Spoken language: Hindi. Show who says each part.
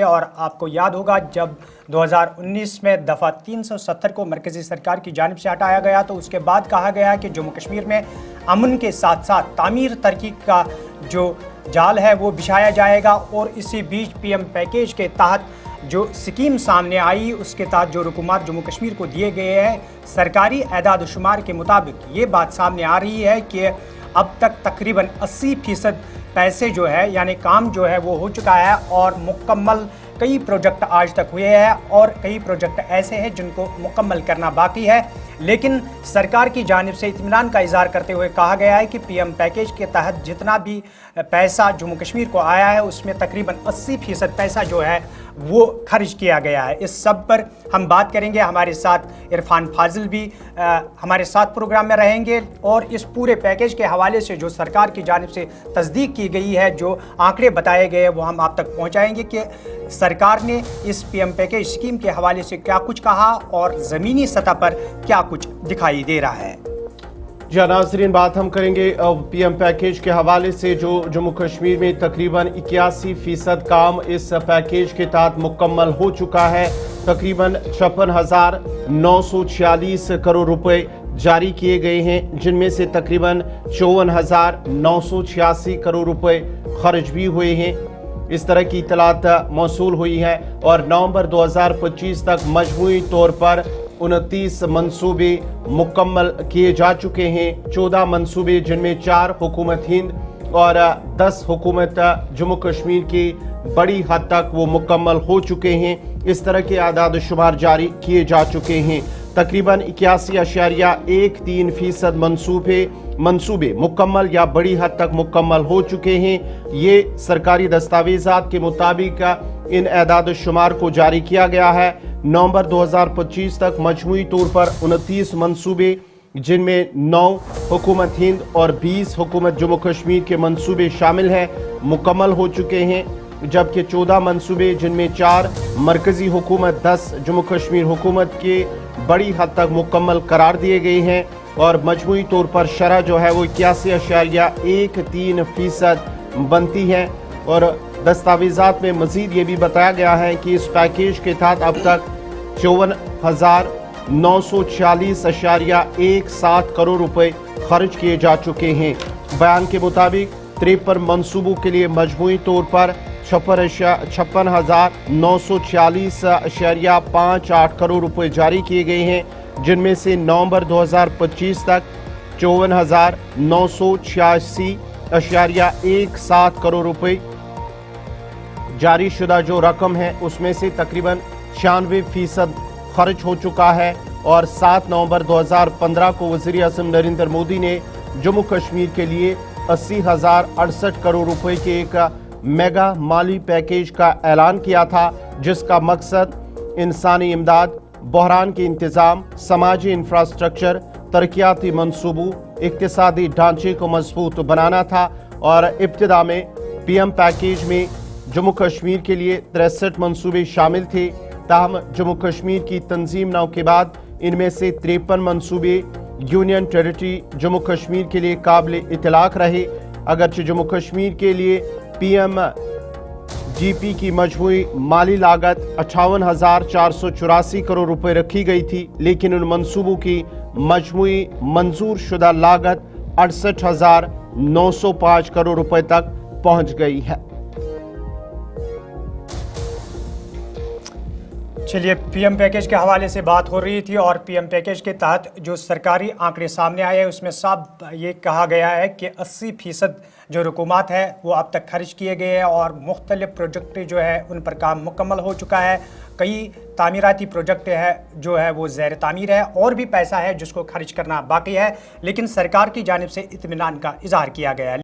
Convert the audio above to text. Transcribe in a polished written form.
Speaker 1: और आपको याद होगा जब 2019 में दफ़ा 370 को मरकज़ी सरकार की जानिब से हटाया गया तो उसके बाद कहा गया कि जम्मू कश्मीर में अमन के साथ साथ तामीर तरक्की का जो जाल है वो बिछाया जाएगा। और इसी बीच पीएम पैकेज के तहत जो स्कीम सामने आई उसके तहत जो रुकूमात जम्मू कश्मीर को दिए गए हैं, सरकारी एदाद शुमार के मुताबिक ये बात सामने आ रही है कि अब तक तकरीबन 80% पैसे जो है यानी काम जो है वो हो चुका है और मुकम्मल कई प्रोजेक्ट आज तक हुए हैं और कई प्रोजेक्ट ऐसे हैं जिनको मुकम्मल करना बाकी है। लेकिन सरकार की जानिब से इत्मीनान का इजहार करते हुए कहा गया है कि पीएम पैकेज के तहत जितना भी पैसा जम्मू कश्मीर को आया है उसमें तकरीबन 80% पैसा जो है वो खर्च किया गया है। इस सब पर हम बात करेंगे। हमारे साथ इरफान फाजिल भी हमारे साथ प्रोग्राम में रहेंगे और इस पूरे पैकेज के हवाले से जो सरकार की जानिब से तस्दीक की गई है, जो आंकड़े बताए गए हैं वो हम आप तक पहुंचाएंगे कि सरकार ने इस पीएम पैकेज स्कीम के हवाले से क्या कुछ कहा और ज़मीनी सतह पर क्या कुछ दिखाई दे रहा है।
Speaker 2: जी नाज़रीन, बात हम करेंगे पीएम पैकेज के हवाले से। जो जम्मू कश्मीर में तकरीबन 81% काम इस पैकेज के तहत मुकम्मल हो चुका है। तकरीबन 56,946 करोड़ रुपए जारी किए गए हैं, जिनमें से तकरीबन 54,986 करोड़ रुपए खर्च भी हुए हैं। इस तरह की इतलात मौसूल हुई है और नवंबर 2025 तक मजमूई तौर पर 29 मंसूबे मुकम्मल किए जा चुके हैं। 14 मंसूबे जिनमें 4 हुकूमत हिंद और 10 हुकूमत जम्मू कश्मीर की बड़ी हद तक वो मुकम्मल हो चुके हैं। इस तरह के आदाद शुमार जारी किए जा चुके हैं। तकरीबन 81.13% मंसूबे मुकम्मल या बड़ी हद तक मुकम्मल हो चुके हैं। ये सरकारी दस्तावेजात के मुताबिक इन एदाद शुमार को जारी किया गया है। नवंबर 2025 तक मजमूई तौर पर 29 मंसूबे जिनमें 9 हुकूमत हिंद और 20 हुकूमत जम्मू कश्मीर के मंसूबे शामिल हैं मुकम्मल हो चुके हैं, जबकि 14 मंसूबे जिनमें 4 मरकजी हुकूमत 10 जम्मू कश्मीर हुकूमत के बड़ी हद तक मुकम्मल करार दिए गए हैं। और मजमूई तौर पर शरह जो है वो 81.13% बनती है। और दस्तावेजात में मजीद ये भी बताया गया है कि इस पैकेज के तहत अब तक 54,946.17 करोड़ रुपए खर्च किए जा चुके हैं। बयान के मुताबिक 53 मंसूबों के लिए मजमूई तौर पर 56,946.58 करोड़ रुपए जारी किए गए हैं, जिनमें से नवंबर 2025 तक 54,986.17 करोड़ रुपए जारी शुदा जो रकम है उसमें से तकरीबन 96% खर्च हो चुका है। और 7 नवंबर 2015 को वज़ीर आज़म नरेंद्र मोदी ने जम्मू कश्मीर के लिए 80,068 करोड़ रुपए के एक मेगा माली पैकेज का ऐलान किया था, जिसका मकसद इंसानी इमदाद, बहरान के इंतज़ाम, समाजी इंफ्रास्ट्रक्चर, तरक्याती मंसूबों, इक्तिसादी ढांचे को मजबूत बनाना था। और इब्तिदा में पीएम पैकेज में जम्मू कश्मीर के लिए 63 मंसूबे शामिल थे। ताहम जम्मू कश्मीर की तंजीम नौ के बाद इनमें से 53 मंसूबे यूनियन टेरिटरी जम्मू कश्मीर के लिए काबिल इतलाक रहे। अगरचे जम्मू कश्मीर के लिए PMGP की मजमूई माली लागत 58,484 करोड़ रुपए रखी गई थी, लेकिन उन मंसूबों की मजमूई मंजूर शुदा लागत 68,905 करोड़ रुपए तक पहुंच गई है।
Speaker 1: चलिए, पीएम पैकेज के हवाले से बात हो रही थी और पीएम पैकेज के तहत जो सरकारी आंकड़े सामने आए हैं उसमें साफ ये कहा गया है कि 80% जो रुकूमात है वो अब तक खर्च किए गए हैं और मुख्तलिफ प्रोजेक्ट जो है उन पर काम मुकम्मल हो चुका है। कई तामीराती प्रोजेक्ट है जो है वो ज़ैर तामीर है और भी पैसा है जिसको खर्च करना बाकी है, लेकिन सरकार की जानिब से इत्मीनान का इजहार किया गया है।